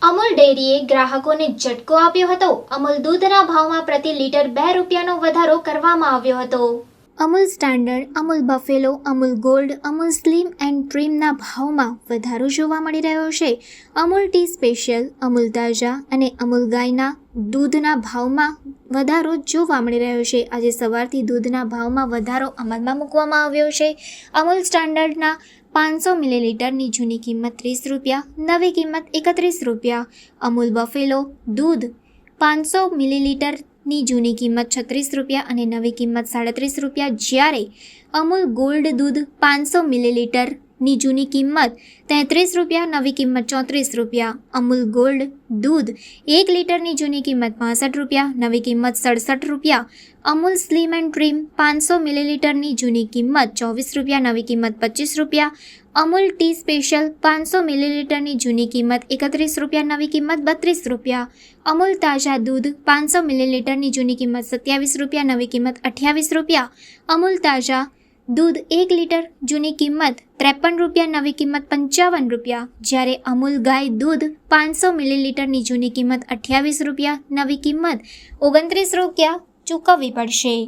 અમૂલ ડેરીએ ગ્રાહકોને ઝટકો આપ્યો હતો। અમૂલ દૂધના ભાવમાં પ્રતિ લીટર 2 રૂપિયાનો વધારો કરવામાં આવ્યો હતો। Amul standard, Amul buffalo, Amul gold, Amul slim and ટ્રીમના ભાવમાં વધારો જોવા મળી રહ્યો છે। અમૂલ ટી સ્પેશિયલ, અમૂલ તાજા અને અમૂલ ગાયના દૂધના ભાવમાં વધારો જોવા મળી રહ્યો છે। આજે સવારથી દૂધના ભાવમાં વધારો અમલમાં મૂકવામાં આવ્યો છે। અમૂલ સ્ટાન્ડર્ડના 500 મિલીલીટરની જૂની કિંમત 30 રૂપિયા, નવી કિંમત 31 રૂપિયા। અમૂલ બફેલો દૂધ 500 મિલીલીટરની જૂની કિંમત 36 રૂપિયા અને નવી કિંમત 37 રૂપિયા, જ્યારે અમૂલ ગોલ્ડ દૂધ 500 મિલીલીટરની જૂની કિંમત 33 રૂપિયા, નવી કિંમત 34 રૂપિયા। અમૂલ ગોલ્ડ દૂધ 1 લીટરની જૂની કિંમત 65 રૂપિયા, નવી કિંમત 67 રૂપિયા। અમૂલ સ્લિમ એન્ડ ટ્રીમ 500 મિલીલીટરની જૂની કિંમત 24 રૂપિયા, નવી કિંમત 25 રૂપિયા। અમૂલ ટી સ્પેશિયલ 500 મિલીલીટરની જૂની કિંમત 31 રૂપિયા, નવી કિંમત 32 રૂપિયા। અમૂલ તાજા દૂધ 500 મિલીલીટરની જૂની કિંમત 27 રૂપિયા, નવી કિંમત 28 રૂપિયા। અમૂલ તાજા દૂધ 1 લીટર જૂની કિંમત 53 રૂપિયા, નવી કિંમત 55 રૂપિયા, જ્યારે અમૂલ ગાય દૂધ 500 મિલીલીટરની જૂની કિંમત 28 રૂપિયા, નવી કિંમત 29 રૂપિયા ચૂકવવી પડશે।